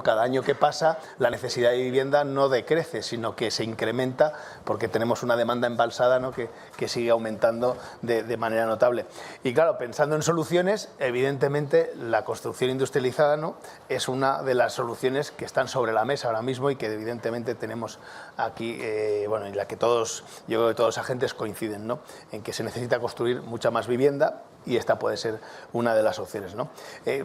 Cada año que pasa la necesidad de vivienda no decrece, sino que se incrementa porque tenemos una demanda embalsada, ¿no?, que sigue aumentando de manera notable. Y claro, pensando en soluciones, evidentemente la construcción industrializada, ¿no?, es una de las soluciones que están sobre la mesa ahora mismo y que evidentemente tenemos aquí, bueno, en la que todos, yo creo que todos los agentes coinciden, ¿no?, en que se necesita construir mucha más vivienda y esta puede ser una de las opciones, ¿no?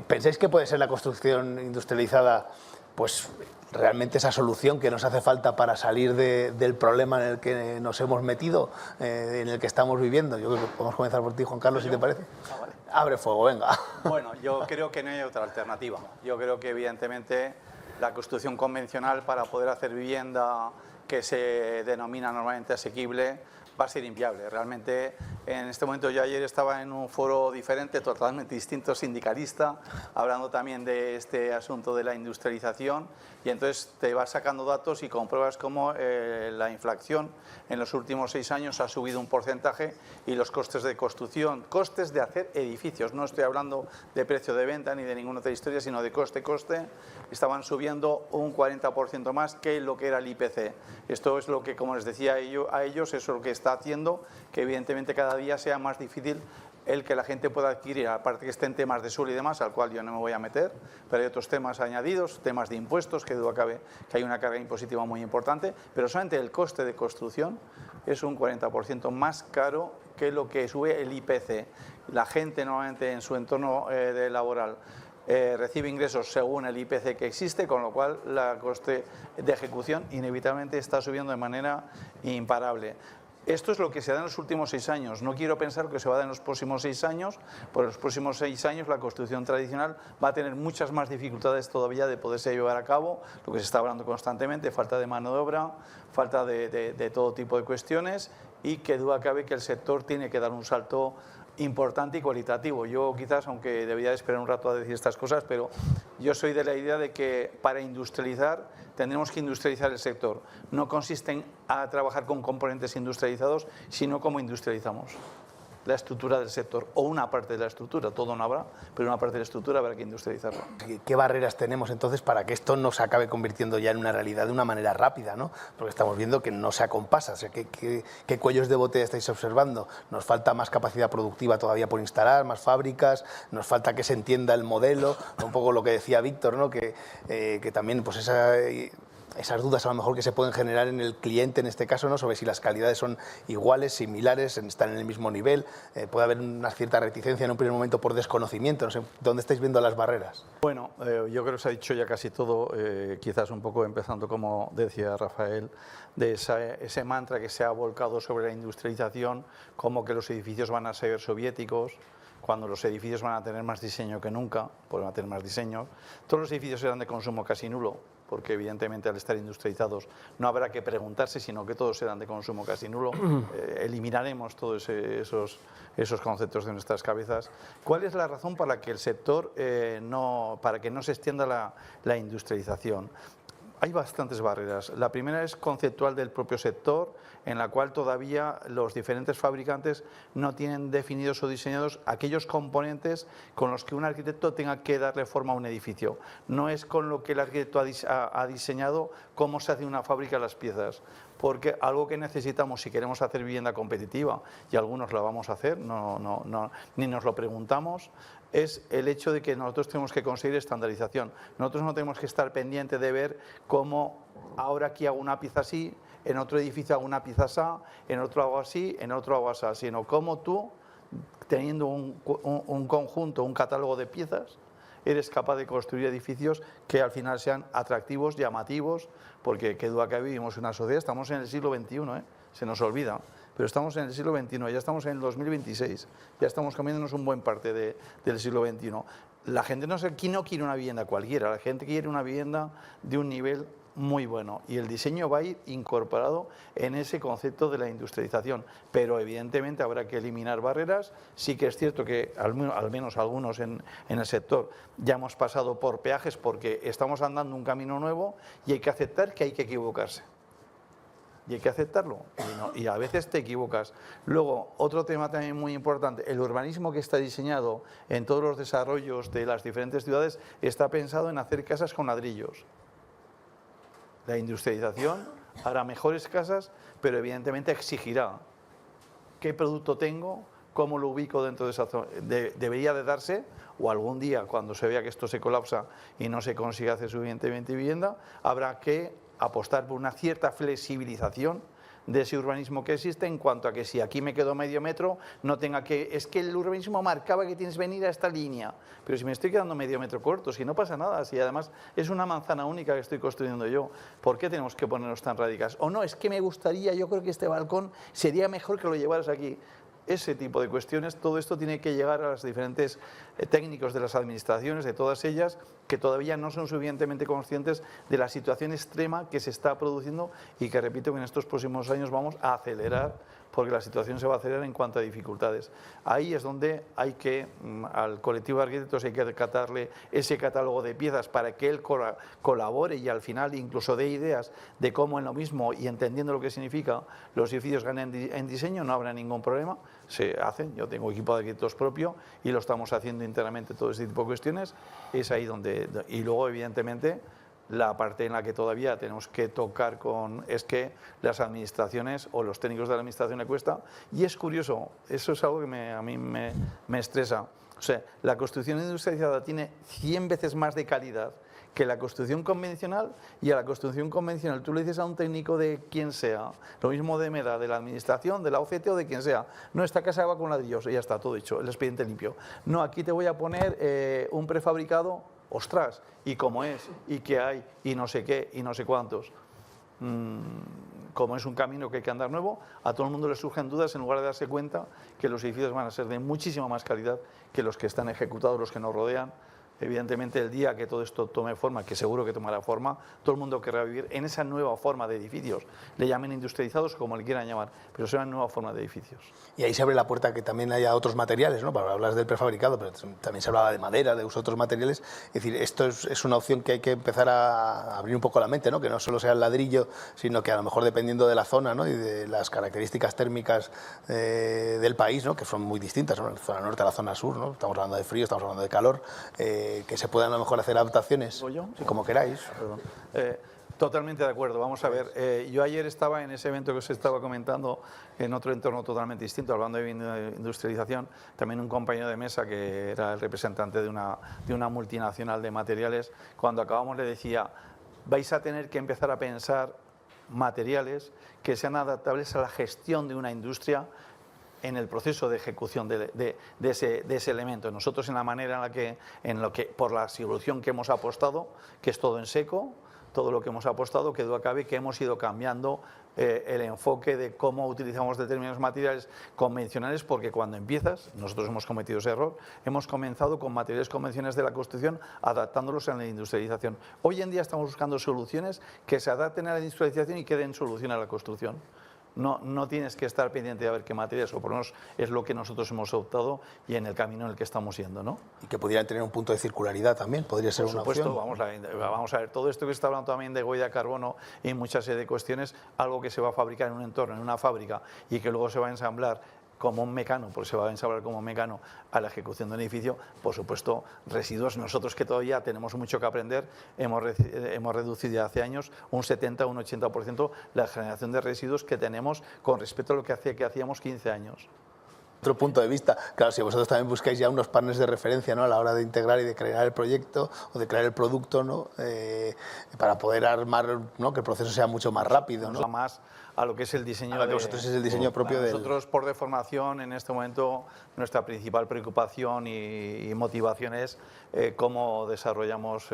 ¿Pensáis que puede ser la construcción industrializada pues realmente esa solución que nos hace falta para salir del problema en el que nos hemos metido, en el que estamos viviendo? Yo creo que podemos comenzar por ti, Juan Carlos, si te parece. Vale. Abre fuego, venga. Bueno, yo creo que no hay otra alternativa. Yo creo que evidentemente la construcción convencional para poder hacer vivienda que se denomina normalmente asequible va a ser inviable. Realmente, en este momento, yo ayer estaba en un foro diferente, totalmente distinto, sindicalista, hablando también de este asunto de la industrialización, y entonces te vas sacando datos y compruebas cómo la inflación en los últimos 6 años ha subido un porcentaje y los costes de construcción, costes de hacer edificios, no estoy hablando de precio de venta ni de ninguna otra historia, sino de coste, estaban subiendo un 40% más que lo que era el IPC. Esto es lo que, como les decía a ellos, eso es lo que está haciendo que evidentemente cada día sea más difícil el que la gente pueda adquirir, aparte que estén temas de suelo y demás, al cual yo no me voy a meter, pero hay otros temas añadidos, temas de impuestos, que duda cabe que hay una carga impositiva muy importante, pero solamente el coste de construcción es un 40% más caro que lo que sube el IPC. La gente normalmente en su entorno laboral recibe ingresos según el IPC que existe, con lo cual la coste de ejecución inevitablemente está subiendo de manera imparable. Esto es lo que se da en los últimos 6 años. No quiero pensar que se va a dar en los próximos 6 años, porque en los próximos 6 años la construcción tradicional va a tener muchas más dificultades todavía de poderse llevar a cabo, lo que se está hablando constantemente, falta de mano de obra, falta de todo tipo de cuestiones, y que duda cabe que el sector tiene que dar un salto importante y cualitativo. Yo quizás, aunque debería esperar un rato a decir estas cosas, pero yo soy de la idea de que para industrializar tendremos que industrializar el sector. No consiste en trabajar con componentes industrializados, sino cómo industrializamos la estructura del sector, o una parte de la estructura, todo no habrá, pero una parte de la estructura habrá que industrializarla. ¿Qué barreras tenemos entonces para que esto no se acabe convirtiendo ya en una realidad de una manera rápida, ¿no? Porque estamos viendo que no se acompasa. O sea, ¿qué cuellos de botella estáis observando? Nos falta más capacidad productiva todavía por instalar, más fábricas, nos falta que se entienda el modelo, un poco lo que decía Víctor, ¿no?, que también pues esas dudas a lo mejor que se pueden generar en el cliente en este caso, ¿no?, sobre si las calidades son iguales, similares, están en el mismo nivel, puede haber una cierta reticencia en un primer momento por desconocimiento, no sé, ¿dónde estáis viendo las barreras? Bueno, yo creo que se ha dicho ya casi todo, quizás un poco empezando, como decía Rafael, de ese mantra que se ha volcado sobre la industrialización, como que los edificios van a ser soviéticos, cuando los edificios van a tener más diseño que nunca, pues van a tener más diseño. Todos los edificios serán de consumo casi nulo, porque evidentemente al estar industrializados no habrá que preguntarse, sino que todos serán de consumo casi nulo. Eliminaremos todos esos conceptos de nuestras cabezas. ¿Cuál es la razón para que el sector, para que no se extienda la industrialización? Hay bastantes barreras. La primera es conceptual del propio sector, en la cual todavía los diferentes fabricantes no tienen definidos o diseñados aquellos componentes con los que un arquitecto tenga que darle forma a un edificio. No es con lo que el arquitecto ha diseñado cómo se hace una fábrica las piezas, porque algo que necesitamos si queremos hacer vivienda competitiva, y algunos la vamos a hacer, ni nos lo preguntamos, es el hecho de que nosotros tenemos que conseguir estandarización. Nosotros no tenemos que estar pendientes de ver cómo ahora aquí hago una pieza así, en otro edificio hago una pieza así, en otro hago así, en otro hago así, sino cómo tú, teniendo un conjunto, un catálogo de piezas, eres capaz de construir edificios que al final sean atractivos, llamativos, porque qué duda que vivimos en una sociedad, estamos en el siglo XXI, se nos olvida, pero estamos en el siglo XXI, ya estamos en el 2026, ya estamos comiéndonos un buen parte del siglo XXI. La gente no quiere una vivienda cualquiera, la gente quiere una vivienda de un nivel muy bueno, y el diseño va a ir incorporado en ese concepto de la industrialización, pero evidentemente habrá que eliminar barreras. Sí que es cierto que al menos algunos en el sector ya hemos pasado por peajes porque estamos andando un camino nuevo y hay que aceptar que hay que equivocarse. y hay que aceptarlo. Y a veces te equivocas. Luego, otro tema también muy importante, el urbanismo que está diseñado en todos los desarrollos de las diferentes ciudades está pensado en hacer casas con ladrillos. La industrialización hará mejores casas, pero evidentemente exigirá qué producto tengo, cómo lo ubico dentro de esa zona. Debería de darse, o algún día cuando se vea que esto se colapsa y no se consigue hacer suficientemente vivienda, habrá que apostar por una cierta flexibilización de ese urbanismo que existe, en cuanto a que si aquí me quedo medio metro, no tenga que... Es que el urbanismo marcaba que tienes que venir a esta línea, pero si me estoy quedando medio metro corto, si no pasa nada, si además es una manzana única que estoy construyendo yo, ¿por qué tenemos que ponernos tan radicales? O no, es que me gustaría, yo creo que este balcón sería mejor que lo llevaras aquí. Ese tipo de cuestiones, todo esto tiene que llegar a los diferentes técnicos de las administraciones, de todas ellas, que todavía no son suficientemente conscientes de la situación extrema que se está produciendo y que, repito, que en estos próximos años vamos a acelerar, porque la situación se va a acelerar en cuanto a dificultades. Ahí es donde hay que, al colectivo de arquitectos hay que acatarle ese catálogo de piezas para que él colabore y al final incluso dé ideas de cómo en lo mismo y entendiendo lo que significa los edificios ganen en diseño, no habrá ningún problema, se hacen, yo tengo equipo de arquitectos propio y lo estamos haciendo internamente todo ese tipo de cuestiones, es ahí donde, y luego evidentemente la parte en la que todavía tenemos que tocar es que las administraciones o los técnicos de la administración le cuesta, y es curioso, eso es algo que a mí me estresa. O sea, la construcción industrializada tiene 100 veces más de calidad que la construcción convencional, y a la construcción convencional tú le dices a un técnico de quien sea, lo mismo de MEDA, de la administración, de la OCT o de quien sea, no, esta casa va con ladrillos, y ya está, todo hecho, el expediente limpio. No, aquí te voy a poner un prefabricado, ostras, y cómo es, y qué hay, y no sé qué, y no sé cuántos. Como es un camino que hay que andar nuevo, a todo el mundo le surgen dudas en lugar de darse cuenta que los edificios van a ser de muchísima más calidad que los que están ejecutados, los que nos rodean. Evidentemente, el día que todo esto tome forma, que seguro que tomará forma, todo el mundo querrá vivir en esa nueva forma de edificios. Le llamen industrializados como le quieran llamar, pero será una nueva forma de edificios. Y ahí se abre la puerta a que también haya otros materiales, ¿no? Para hablar del prefabricado, pero también se hablaba de madera, de uso de otros materiales. Es decir, esto es una opción que hay que empezar a abrir un poco la mente, ¿no? Que no solo sea el ladrillo, sino que a lo mejor dependiendo de la zona, ¿no? Y de las características térmicas del país, ¿no? Que son muy distintas, ¿no? La zona norte a la zona sur, ¿no? Estamos hablando de frío, estamos hablando de calor. Que se puedan a lo mejor hacer adaptaciones, como queráis. Totalmente de acuerdo, vamos a ver, yo ayer estaba en ese evento que os estaba comentando en otro entorno totalmente distinto, hablando de industrialización, también un compañero de mesa que era el representante de una multinacional de materiales, cuando acabamos le decía, vais a tener que empezar a pensar materiales que sean adaptables a la gestión de una industria en el proceso de ejecución de ese elemento. Nosotros en la manera en lo que por la solución que hemos apostado, que es todo en seco, todo lo que hemos apostado, que duda cabe que hemos ido cambiando el enfoque de cómo utilizamos determinados materiales convencionales, porque cuando empiezas, nosotros hemos cometido ese error, hemos comenzado con materiales convencionales de la construcción, adaptándolos a la industrialización. Hoy en día estamos buscando soluciones que se adapten a la industrialización y que den solución a la construcción. No tienes que estar pendiente de ver qué materias, o por lo menos es lo que nosotros hemos optado y en el camino en el que estamos yendo, ¿no? Y que pudieran tener un punto de circularidad también, podría ser una opción. Por supuesto, vamos a ver, todo esto que está hablando también de huella de carbono y muchas serie de cuestiones, algo que se va a fabricar en un entorno, en una fábrica, y que luego se va a ensamblar como un mecano, porque se va a ensamblar como un mecano a la ejecución de un edificio, por supuesto, residuos. Nosotros que todavía tenemos mucho que aprender, hemos reducido ya hace años un 70 o un 80% la generación de residuos que tenemos con respecto a lo que hacíamos 15 años. Otro punto de vista, claro, si vosotros también buscáis ya unos partners de referencia, ¿no? A la hora de integrar y de crear el proyecto o de crear el producto, ¿no? Para poder armar, ¿no? Que el proceso sea mucho más rápido, ¿no? Más a lo que es el diseño. A lo que vosotros es el diseño propio de nosotros, por deformación, en este momento, nuestra principal preocupación y motivación es cómo desarrollamos.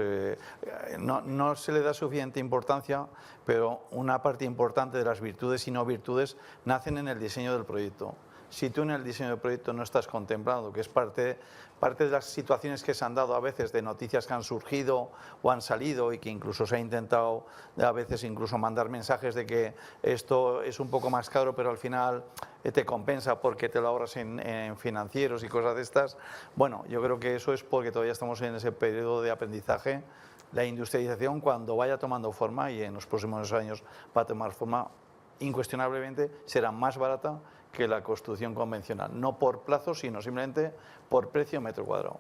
No se le da suficiente importancia, pero una parte importante de las virtudes y no virtudes nacen en el diseño del proyecto. Si tú en el diseño del proyecto no estás contemplando, que es parte de las situaciones que se han dado a veces, de noticias que han surgido o han salido y que incluso se ha intentado a veces incluso mandar mensajes de que esto es un poco más caro, pero al final te compensa porque te lo ahorras en financieros y cosas de estas. Bueno, yo creo que eso es porque todavía estamos en ese periodo de aprendizaje. La industrialización, cuando vaya tomando forma, y en los próximos años va a tomar forma, incuestionablemente será más barata que la construcción convencional, no por plazo, sino simplemente por precio metro cuadrado.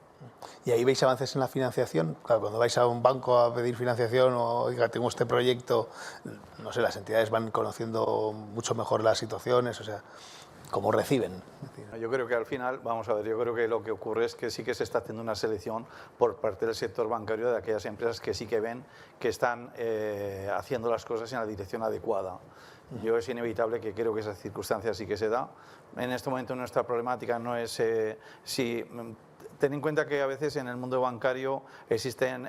¿Y ahí veis avances en la financiación? Claro, cuando vais a un banco a pedir financiación o, oiga, tengo este proyecto, no sé, las entidades van conociendo mucho mejor las situaciones, o sea, ¿cómo reciben? Yo creo que al final, vamos a ver, yo creo que lo que ocurre es que sí que se está haciendo una selección por parte del sector bancario de aquellas empresas que sí que ven que están haciendo las cosas en la dirección adecuada. Yo es inevitable que creo que esa circunstancia sí que se da. En este momento nuestra problemática no es ten en cuenta que a veces en el mundo bancario existen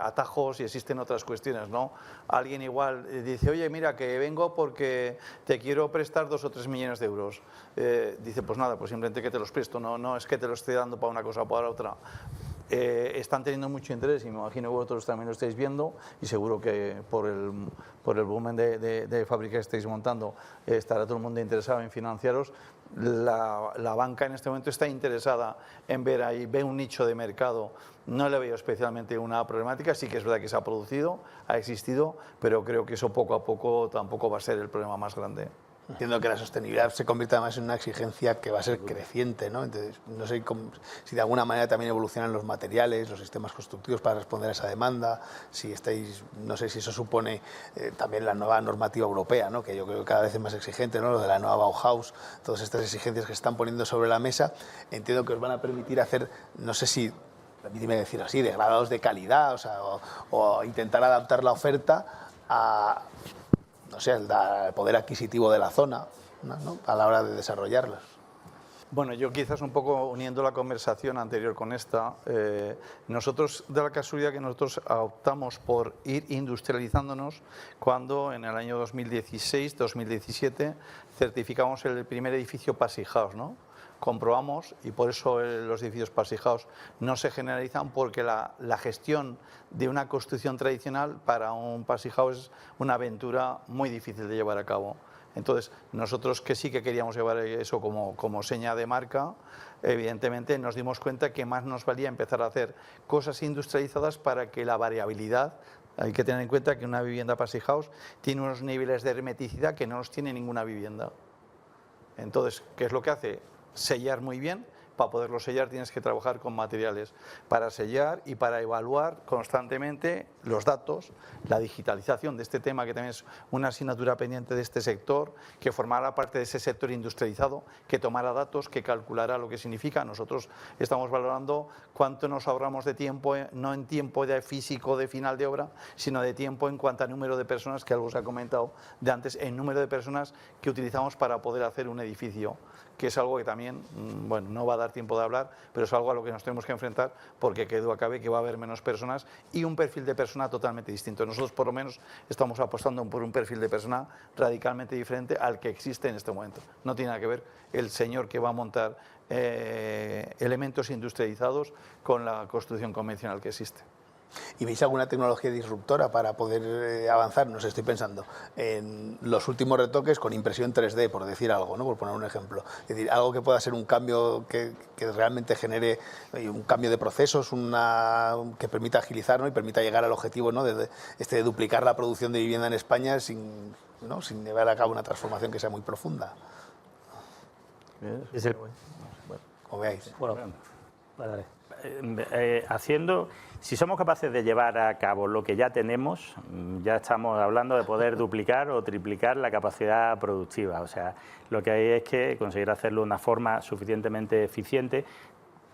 atajos y existen otras cuestiones, ¿no? Alguien igual dice, oye, mira, que vengo porque te quiero prestar 2 o 3 millones de euros. Dice, pues nada, pues simplemente que te los presto, no es que te lo esté dando para una cosa o para otra. Están teniendo mucho interés y me imagino que vosotros también lo estáis viendo y seguro que por el volumen de fábrica que estáis montando estará todo el mundo interesado en financiaros. La banca en este momento está interesada en ver ahí, ve un nicho de mercado. No le veo especialmente una problemática, sí que es verdad que se ha producido, ha existido, pero creo que eso poco a poco tampoco va a ser el problema más grande. Entiendo que la sostenibilidad se convierte además en una exigencia que va a ser creciente, ¿no? Entonces, no sé si de alguna manera también evolucionan los materiales, los sistemas constructivos para responder a esa demanda, si estáis, no sé si eso supone también la nueva normativa europea, ¿no? Que yo creo que cada vez es más exigente, ¿no? Lo de la nueva Bauhaus, todas estas exigencias que se están poniendo sobre la mesa, entiendo que os van a permitir hacer, no sé si, permíteme decir así, degradados de calidad, o sea, o intentar adaptar la oferta a, no sé, el poder adquisitivo de la zona, ¿no? A la hora de desarrollarlas. Bueno, yo quizás un poco uniendo la conversación anterior con esta, nosotros, de la casualidad que nosotros optamos por ir industrializándonos cuando en el año 2016-2017 certificamos el primer edificio Passy House, ¿no? Comprobamos, y por eso los edificios Passy House no se generalizan, porque la gestión de una construcción tradicional para un Passy House es una aventura muy difícil de llevar a cabo. Entonces, nosotros que sí que queríamos llevar eso como seña de marca, evidentemente nos dimos cuenta que más nos valía empezar a hacer cosas industrializadas para que la variabilidad, hay que tener en cuenta que una vivienda Passy House tiene unos niveles de hermeticidad que no los tiene ninguna vivienda. Entonces, ¿qué es lo que hace? Sellar muy bien. Para poderlo sellar tienes que trabajar con materiales para sellar y para evaluar constantemente los datos, la digitalización de este tema, que también es una asignatura pendiente de este sector, que formará parte de ese sector industrializado, que tomará datos, que calculará lo que significa. Nosotros estamos valorando cuánto nos ahorramos de tiempo, no en tiempo de físico de final de obra, sino de tiempo en cuanto a número de personas, que algo se ha comentado de antes, en número de personas que utilizamos para poder hacer un edificio, que es algo que también, bueno, no va a dar tiempo de hablar, pero es algo a lo que nos tenemos que enfrentar, porque que duda cabe que va a haber menos personas y un perfil de persona totalmente distinto. Nosotros por lo menos estamos apostando por un perfil de persona radicalmente diferente al que existe en este momento. No tiene nada que ver el señor que va a montar elementos industrializados con la construcción convencional que existe. ¿Y veis alguna tecnología disruptora para poder avanzar? No sé, estoy pensando en los últimos retoques con impresión 3D, por decir algo, ¿no? Por poner un ejemplo. Es decir, algo que pueda ser un cambio que realmente genere un cambio de procesos, que permita agilizar, ¿no? Y permita llegar al objetivo, ¿no? de duplicar la producción de vivienda en España sin llevar a cabo una transformación que sea muy profunda. Como veáis. Bueno, vale. Si somos capaces de llevar a cabo lo que ya tenemos, ya estamos hablando de poder duplicar o triplicar la capacidad productiva. O sea, lo que hay es que conseguir hacerlo de una forma suficientemente eficiente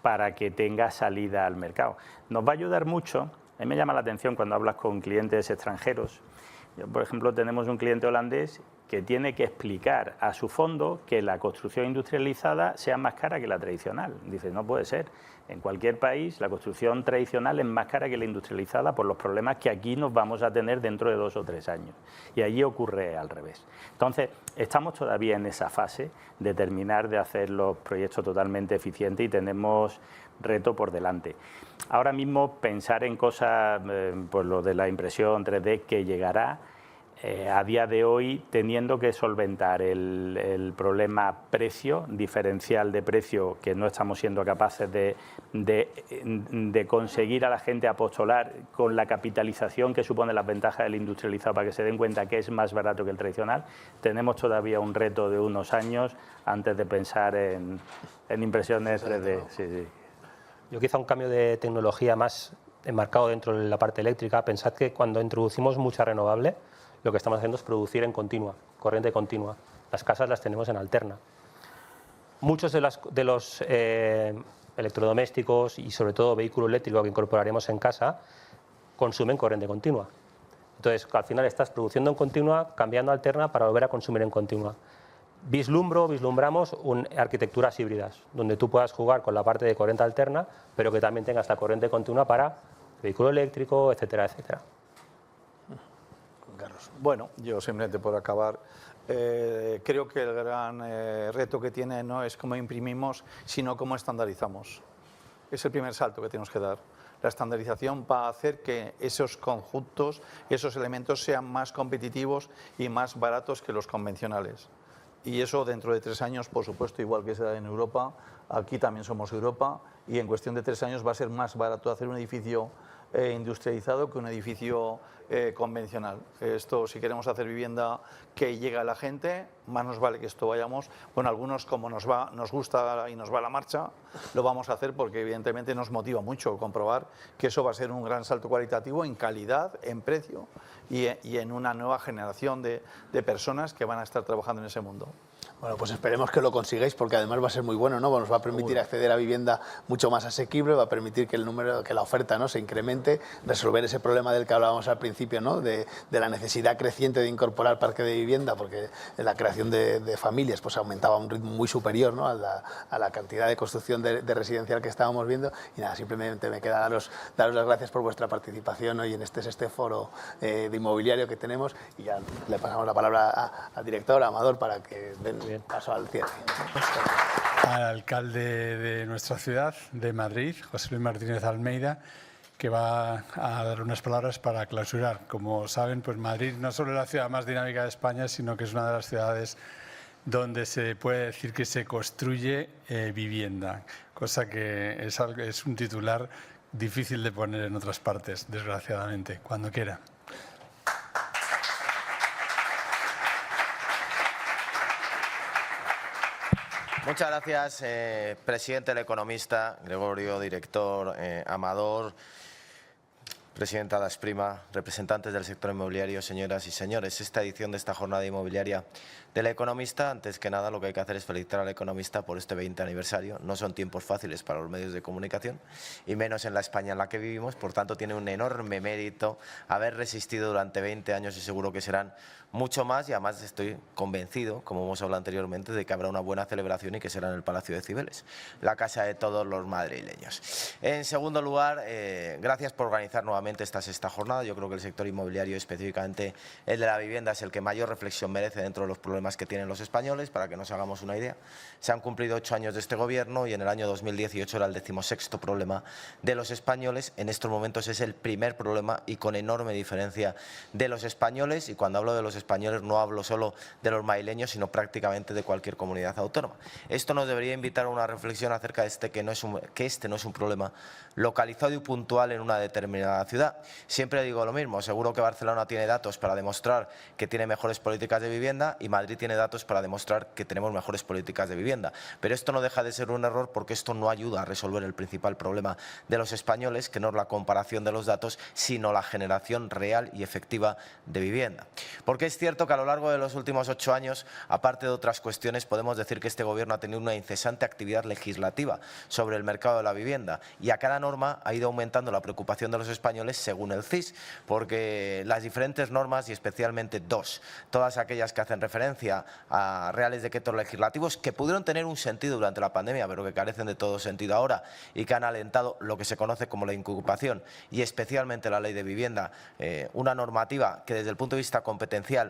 para que tenga salida al mercado. Nos va a ayudar mucho. A mí me llama la atención cuando hablas con clientes extranjeros. Yo, por ejemplo, tenemos un cliente holandés que tiene que explicar a su fondo que la construcción industrializada sea más cara que la tradicional. Dice, no puede ser. En cualquier país la construcción tradicional es más cara que la industrializada por los problemas que aquí nos vamos a tener dentro de 2 o 3 años. Y allí ocurre al revés. Entonces, estamos todavía en esa fase de terminar de hacer los proyectos totalmente eficientes y tenemos reto por delante. Ahora mismo pensar en cosas, pues lo de la impresión 3D que llegará, a día de hoy teniendo que solventar el problema precio, diferencial de precio, que no estamos siendo capaces de conseguir a la gente apostolar con la capitalización que supone las ventajas del industrializado para que se den cuenta que es más barato que el tradicional. Tenemos todavía un reto de unos años antes de pensar en impresiones 3D. Sí, sí. Yo quizá un cambio de tecnología más enmarcado dentro de la parte eléctrica. Pensad que cuando introducimos mucha renovable, lo que estamos haciendo es producir en continua, corriente continua. Las casas las tenemos en alterna. Muchos de los electrodomésticos y sobre todo vehículo eléctrico que incorporaremos en casa consumen corriente continua. Entonces, al final estás produciendo en continua, cambiando a alterna para volver a consumir en continua. Vislumbramos arquitecturas híbridas, donde tú puedas jugar con la parte de corriente alterna, pero que también tengas la corriente continua para vehículo eléctrico, etcétera, etcétera. Bueno, yo simplemente por acabar, creo que el gran reto que tiene no es cómo imprimimos, sino cómo estandarizamos. Es el primer salto que tenemos que dar. La estandarización va a hacer que esos conjuntos, esos elementos sean más competitivos y más baratos que los convencionales. Y eso dentro de 3 años, por supuesto, igual que se da en Europa, aquí también somos Europa, y en cuestión de 3 años va a ser más barato hacer un edificio industrializado que un edificio convencional. Esto, si queremos hacer vivienda que llegue a la gente, más nos vale que esto vayamos. Bueno, algunos como nos gusta y nos va a la marcha, lo vamos a hacer porque evidentemente nos motiva mucho comprobar que eso va a ser un gran salto cualitativo en calidad, en precio y en una nueva generación de personas que van a estar trabajando en ese mundo. Bueno, pues esperemos que lo consigáis porque además va a ser muy bueno, ¿no? Nos va a permitir acceder a vivienda mucho más asequible, va a permitir que la oferta, ¿no?, se incremente, resolver ese problema del que hablábamos al principio, ¿no?, de la necesidad creciente de incorporar parque de vivienda, porque la creación de familias pues aumentaba a un ritmo muy superior, ¿no?, a la cantidad de construcción de residencial que estábamos viendo. Y nada, simplemente me queda daros las gracias por vuestra participación hoy en este foro de inmobiliario que tenemos, y ya le pasamos la palabra al director, a Amador, para que den paso al cierre. Al alcalde de nuestra ciudad, de Madrid, José Luis Martínez Almeida, que va a dar unas palabras para clausurar. Como saben, pues Madrid no solo es la ciudad más dinámica de España, sino que es una de las ciudades donde se puede decir que se construye vivienda, cosa que es un titular difícil de poner en otras partes, desgraciadamente. Cuando quiera. Muchas gracias, presidente, el economista, Gregorio, director, Amador, presidenta de Asprima, representantes del sector inmobiliario, señoras y señores. Esta edición de esta jornada inmobiliaria del Economista, antes que nada lo que hay que hacer es felicitar al Economista por este 20 aniversario. No son tiempos fáciles para los medios de comunicación y menos en la España en la que vivimos, por tanto tiene un enorme mérito haber resistido durante 20 años y seguro que serán mucho más, y además estoy convencido, como hemos hablado anteriormente, de que habrá una buena celebración y que será en el Palacio de Cibeles, la casa de todos los madrileños. En segundo lugar, gracias por organizar nuevamente esta sexta jornada. Yo creo que el sector inmobiliario, específicamente el de la vivienda, es el que mayor reflexión merece dentro de los problemas que tienen los españoles. Para que nos hagamos una idea, se han cumplido 8 años de este gobierno y en el año 2018 era el 16º problema de los españoles. En estos momentos es el primer problema y con enorme diferencia de los españoles, y cuando hablo de los españoles no hablo solo de los madrileños, sino prácticamente de cualquier comunidad autónoma. Esto nos debería invitar a una reflexión acerca de que este no es un problema localizado y puntual en una determinada ciudad. Siempre digo lo mismo, seguro que Barcelona tiene datos para demostrar que tiene mejores políticas de vivienda y Madrid tiene datos para demostrar que tenemos mejores políticas de vivienda, pero esto no deja de ser un error porque esto no ayuda a resolver el principal problema de los españoles, que no es la comparación de los datos, sino la generación real y efectiva de vivienda. Porque es cierto que a lo largo de los últimos 8 años, aparte de otras cuestiones, podemos decir que este gobierno ha tenido una incesante actividad legislativa sobre el mercado de la vivienda, y a cada norma ha ido aumentando la preocupación de los españoles según el CIS, porque las diferentes normas, y especialmente dos, todas aquellas que hacen referencia a reales decretos legislativos que pudieron tener un sentido durante la pandemia, pero que carecen de todo sentido ahora y que han alentado lo que se conoce como la incubación, y especialmente la ley de vivienda, una normativa que desde el punto de vista competencial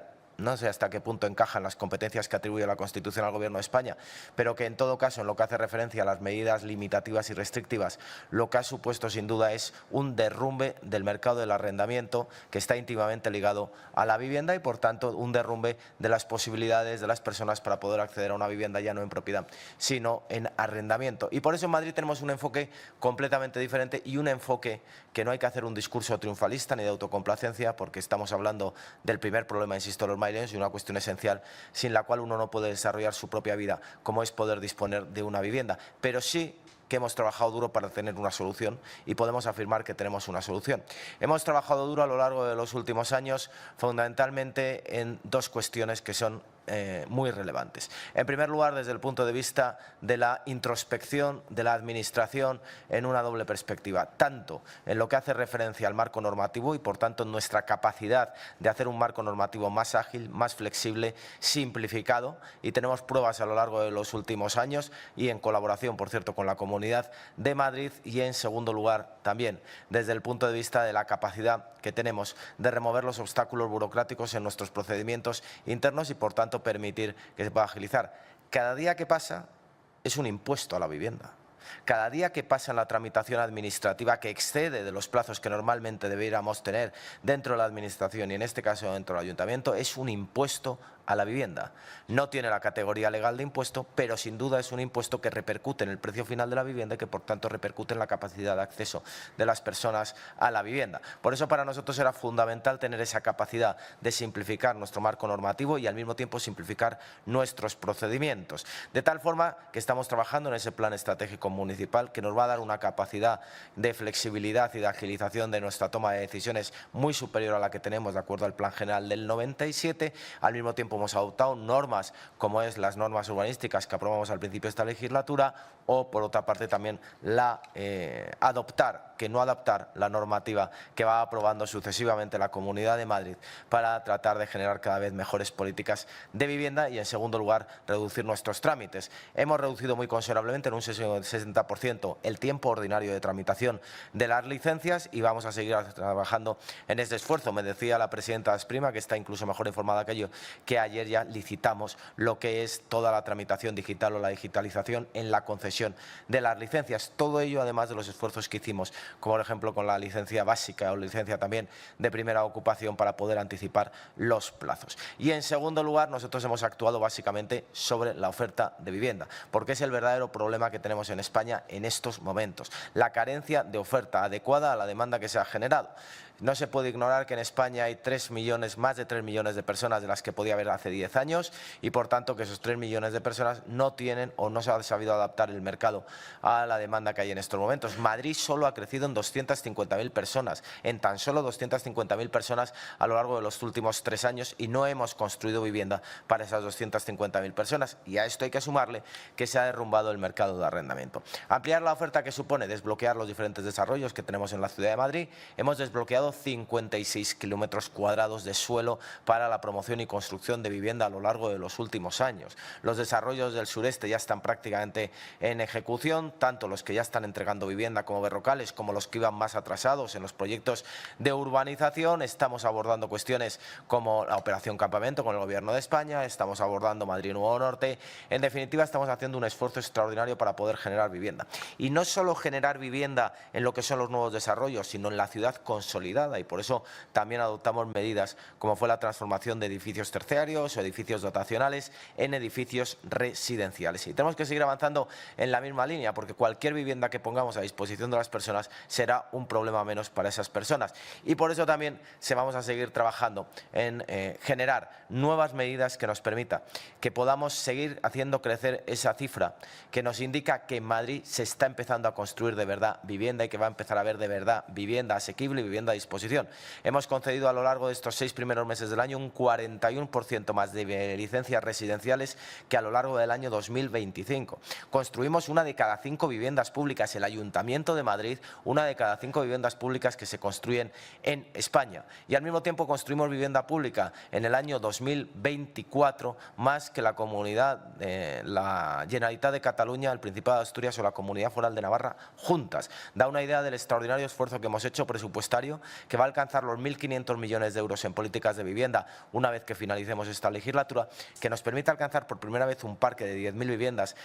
no sé hasta qué punto encajan las competencias que atribuye la Constitución al Gobierno de España, pero que en todo caso, en lo que hace referencia a las medidas limitativas y restrictivas, lo que ha supuesto sin duda es un derrumbe del mercado del arrendamiento que está íntimamente ligado a la vivienda y por tanto un derrumbe de las posibilidades de las personas para poder acceder a una vivienda ya no en propiedad, sino en arrendamiento. Y por eso en Madrid tenemos un enfoque completamente diferente y un enfoque que no hay que hacer un discurso triunfalista ni de autocomplacencia, porque estamos hablando del primer problema, insisto, los millennials, y una cuestión esencial sin la cual uno no puede desarrollar su propia vida, como es poder disponer de una vivienda. Pero sí que hemos trabajado duro para tener una solución y podemos afirmar que tenemos una solución. Hemos trabajado duro a lo largo de los últimos años, fundamentalmente en dos cuestiones que son muy relevantes. En primer lugar, desde el punto de vista de la introspección de la Administración en una doble perspectiva, tanto en lo que hace referencia al marco normativo y, por tanto, en nuestra capacidad de hacer un marco normativo más ágil, más flexible, simplificado, y tenemos pruebas a lo largo de los últimos años y en colaboración, por cierto, con la Comunidad de Madrid, y en segundo lugar, también desde el punto de vista de la capacidad que tenemos de remover los obstáculos burocráticos en nuestros procedimientos internos y, por tanto, permitir que se pueda agilizar. Cada día que pasa es un impuesto a la vivienda. Cada día que pasa en la tramitación administrativa que excede de los plazos que normalmente debiéramos tener dentro de la Administración y en este caso dentro del Ayuntamiento es un impuesto a la vivienda. No tiene la categoría legal de impuesto, pero sin duda es un impuesto que repercute en el precio final de la vivienda y que por tanto repercute en la capacidad de acceso de las personas a la vivienda. Por eso para nosotros era fundamental tener esa capacidad de simplificar nuestro marco normativo y al mismo tiempo simplificar nuestros procedimientos. De tal forma que estamos trabajando en ese plan estratégico municipal que nos va a dar una capacidad de flexibilidad y de agilización de nuestra toma de decisiones muy superior a la que tenemos de acuerdo al Plan General del 97. Al mismo tiempo hemos adoptado normas como es las normas urbanísticas que aprobamos al principio de esta legislatura o por otra parte también la adoptar, que no adaptar la normativa que va aprobando sucesivamente la Comunidad de Madrid para tratar de generar cada vez mejores políticas de vivienda y en segundo lugar reducir nuestros trámites. Hemos reducido muy considerablemente en un 60% el tiempo ordinario de tramitación de las licencias y vamos a seguir trabajando en este esfuerzo. Me decía la presidenta Asprima, que está incluso mejor informada que yo, que ayer ya licitamos lo que es toda la tramitación digital o la digitalización en la concesión de las licencias. Todo ello además de los esfuerzos que hicimos, como por ejemplo con la licencia básica o licencia también de primera ocupación para poder anticipar los plazos. Y en segundo lugar, nosotros hemos actuado básicamente sobre la oferta de vivienda, porque es el verdadero problema que tenemos en España en estos momentos, la carencia de oferta adecuada a la demanda que se ha generado. No se puede ignorar que en España hay más de 3 millones de personas de las que podía haber hace 10 años y por tanto que esos 3 millones de personas no tienen o no se ha sabido adaptar el mercado a la demanda que hay en estos momentos. Madrid solo ha crecido en 250.000 personas, en tan solo 250.000 personas a lo largo de los últimos 3 años y no hemos construido vivienda para esas 250.000 personas y a esto hay que sumarle que se ha derrumbado el mercado de arrendamiento. Ampliar la oferta que supone desbloquear los diferentes desarrollos que tenemos en la ciudad de Madrid. Hemos desbloqueado 56 kilómetros cuadrados de suelo para la promoción y construcción de vivienda a lo largo de los últimos años. Los desarrollos del sureste ya están prácticamente en ejecución, tanto los que ya están entregando vivienda como Berrocales, como los que iban más atrasados en los proyectos de urbanización. Estamos abordando cuestiones como la Operación Campamento con el Gobierno de España, estamos abordando Madrid Nuevo Norte. En definitiva, estamos haciendo un esfuerzo extraordinario para poder generar vivienda. Y no solo generar vivienda en lo que son los nuevos desarrollos, sino en la ciudad consolidada. Y por eso también adoptamos medidas como fue la transformación de edificios terciarios o edificios dotacionales en edificios residenciales. Y tenemos que seguir avanzando en la misma línea porque cualquier vivienda que pongamos a disposición de las personas será un problema menos para esas personas. Y por eso también vamos a seguir trabajando en generar nuevas medidas que nos permita que podamos seguir haciendo crecer esa cifra que nos indica que en Madrid se está empezando a construir de verdad vivienda y que va a empezar a haber de verdad vivienda asequible y vivienda a disposición. Hemos concedido a lo largo de estos 6 primeros meses del año un 41% más de licencias residenciales que a lo largo del año 2025. Construimos 1 de cada 5 viviendas públicas. El Ayuntamiento de Madrid, 1 de cada 5 viviendas públicas que se construyen en España. Y al mismo tiempo construimos vivienda pública en el año 2024 más que la comunidad, la Generalitat de Cataluña, el Principado de Asturias o la Comunidad Foral de Navarra juntas. Da una idea del extraordinario esfuerzo que hemos hecho presupuestario que va a alcanzar los 1.500 millones de euros en políticas de vivienda una vez que finalicemos esta legislatura, que nos permite alcanzar por primera vez un parque de 10.000 viviendas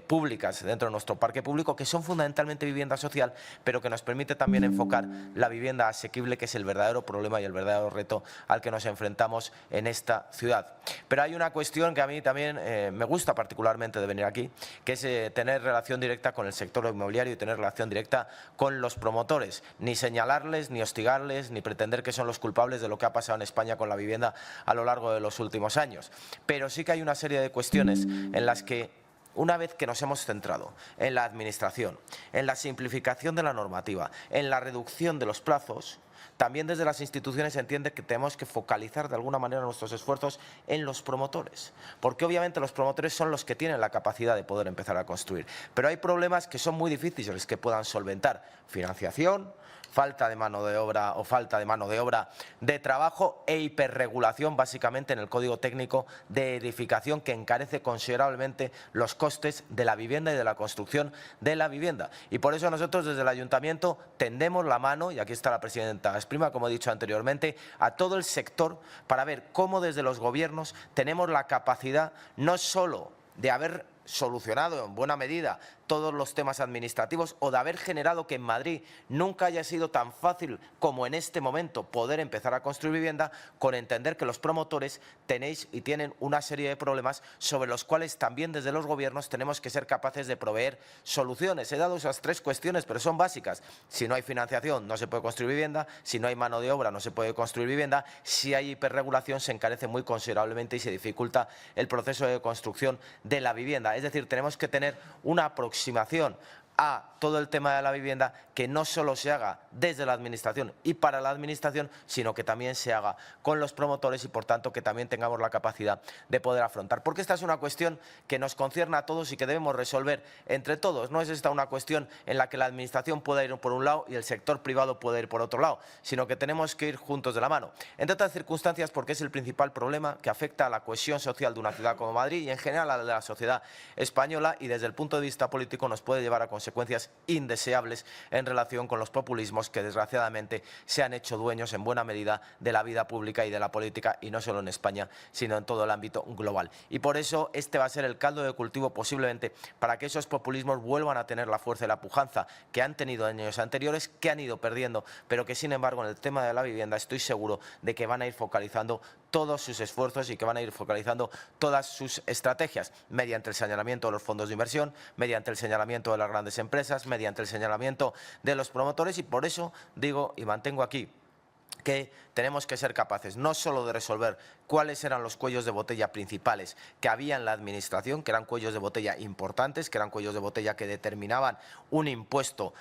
públicas dentro de nuestro parque público, que son fundamentalmente vivienda social, pero que nos permite también enfocar la vivienda asequible, que es el verdadero problema y el verdadero reto al que nos enfrentamos en esta ciudad. Pero hay una cuestión que a mí también me gusta particularmente de venir aquí, que es tener relación directa con el sector inmobiliario y tener relación directa con los promotores, ni señalarles, ni hostigarles, ni pretender que son los culpables de lo que ha pasado en España con la vivienda a lo largo de los últimos años. Pero sí que hay una serie de cuestiones en las que, una vez que nos hemos centrado en la administración, en la simplificación de la normativa, en la reducción de los plazos, también desde las instituciones se entiende que tenemos que focalizar de alguna manera nuestros esfuerzos en los promotores, porque obviamente los promotores son los que tienen la capacidad de poder empezar a construir. Pero hay problemas que son muy difíciles que puedan solventar: financiación, falta de mano de obra o falta de mano de obra de trabajo e hiperregulación básicamente en el Código Técnico de Edificación, que encarece considerablemente los costes de la vivienda y de la construcción de la vivienda. Y por eso nosotros desde el Ayuntamiento tendemos la mano, y aquí está la presidenta Asprima, como he dicho anteriormente, a todo el sector para ver cómo desde los gobiernos tenemos la capacidad no solo de haber solucionado en buena medida todos los temas administrativos o de haber generado que en Madrid nunca haya sido tan fácil como en este momento poder empezar a construir vivienda, con entender que los promotores tenéis y tienen una serie de problemas sobre los cuales también desde los gobiernos tenemos que ser capaces de proveer soluciones. He dado esas tres cuestiones, pero son básicas. Si no hay financiación no se puede construir vivienda, si no hay mano de obra no se puede construir vivienda, si hay hiperregulación se encarece muy considerablemente y se dificulta el proceso de construcción de la vivienda. Es decir, tenemos que tener una aproximación a todo el tema de la vivienda que no solo se haga desde la Administración y para la Administración, sino que también se haga con los promotores y, por tanto, que también tengamos la capacidad de poder afrontar. Porque esta es una cuestión que nos concierne a todos y que debemos resolver entre todos. No es esta una cuestión en la que la Administración pueda ir por un lado y el sector privado pueda ir por otro lado, sino que tenemos que ir juntos de la mano. Entre otras circunstancias, porque es el principal problema que afecta a la cohesión social de una ciudad como Madrid y en general a la sociedad española, y desde el punto de vista político nos puede llevar a consecuencias indeseables en relación con los populismos que desgraciadamente se han hecho dueños en buena medida de la vida pública y de la política, y no solo en España sino en todo el ámbito global. Y por eso este va a ser el caldo de cultivo posiblemente para que esos populismos vuelvan a tener la fuerza y la pujanza que han tenido en años anteriores, que han ido perdiendo, pero que sin embargo en el tema de la vivienda estoy seguro de que van a ir focalizando todos sus esfuerzos y que van a ir focalizando todas sus estrategias mediante el señalamiento de los fondos de inversión, mediante el señalamiento de las grandes empresas, mediante el señalamiento de los promotores. Y por eso digo y mantengo aquí que tenemos que ser capaces no solo de resolver cuáles eran los cuellos de botella principales que había en la Administración, que eran cuellos de botella importantes, que eran cuellos de botella que determinaban un impuesto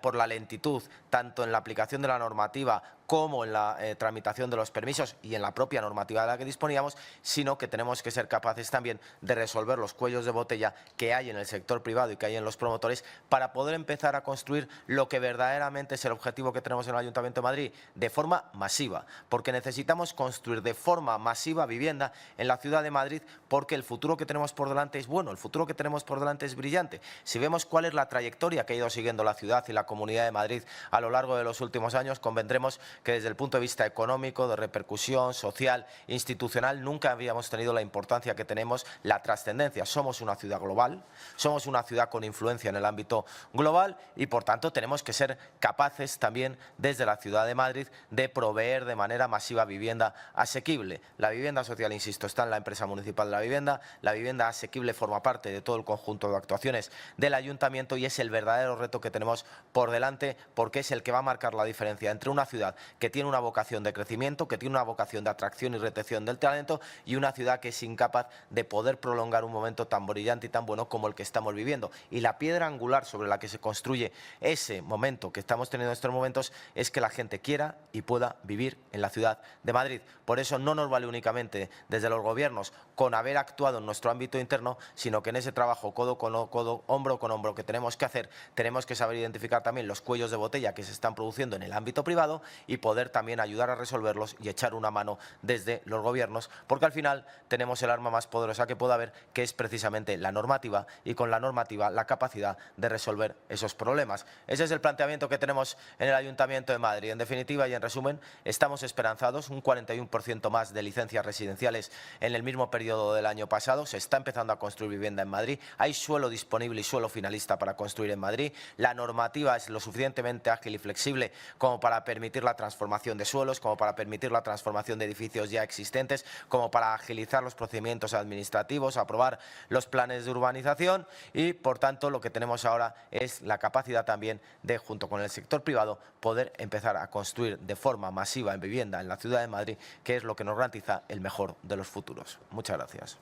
por la lentitud, tanto en la aplicación de la normativa como en la tramitación de los permisos y en la propia normativa de la que disponíamos, sino que tenemos que ser capaces también de resolver los cuellos de botella que hay en el sector privado y que hay en los promotores para poder empezar a construir lo que verdaderamente es el objetivo que tenemos en el Ayuntamiento de Madrid, de forma masiva, porque necesitamos construir de forma masiva vivienda en la ciudad de Madrid, porque el futuro que tenemos por delante es bueno, el futuro que tenemos por delante es brillante. Si vemos cuál es la trayectoria que ha ido siguiendo la ciudad y la Comunidad de Madrid a lo largo de los últimos años, convendremos que desde el punto de vista económico, de repercusión social, institucional, nunca habíamos tenido la importancia que tenemos, la trascendencia. Somos una ciudad global, somos una ciudad con influencia en el ámbito global y, por tanto, tenemos que ser capaces también desde la ciudad de Madrid de proveer de manera masiva vivienda asequible. La vivienda social, insisto, está en la empresa municipal de la vivienda asequible forma parte de todo el conjunto de actuaciones del Ayuntamiento y es el verdadero reto que tenemos por delante, porque es el que va a marcar la diferencia entre una ciudad que tiene una vocación de crecimiento, que tiene una vocación de atracción y retención del talento, y una ciudad que es incapaz de poder prolongar un momento tan brillante y tan bueno como el que estamos viviendo. Y la piedra angular sobre la que se construye ese momento que estamos teniendo en estos momentos es que la gente quiera y pueda vivir en la ciudad de Madrid. Por eso no nos vale únicamente desde los gobiernos con haber actuado en nuestro ámbito interno, sino que en ese trabajo codo con codo, hombro con hombro que tenemos que hacer, tenemos que saber identificar también los cuellos de botella que se están produciendo en el ámbito privado y poder también ayudar a resolverlos y echar una mano desde los gobiernos, porque al final tenemos el arma más poderosa que pueda haber, que es precisamente la normativa, y con la normativa la capacidad de resolver esos problemas. Ese es el planteamiento que tenemos en el Ayuntamiento de Madrid. En definitiva y en resumen, estamos esperanzados, un 41% más de licencias residenciales en el mismo periodo del año pasado. Se está empezando a construir vivienda en Madrid, hay suelo disponible y suelo finalista para construir en Madrid. La normativa es lo suficientemente ágil y flexible como para permitir la transformación de suelos, como para permitir la transformación de edificios ya existentes, como para agilizar los procedimientos administrativos, aprobar los planes de urbanización y, por tanto, lo que tenemos ahora es la capacidad también de, junto con el sector privado, poder empezar a construir de forma masiva en vivienda en la ciudad de Madrid, que es lo que nos garantiza el mejor de los futuros. Muchas gracias.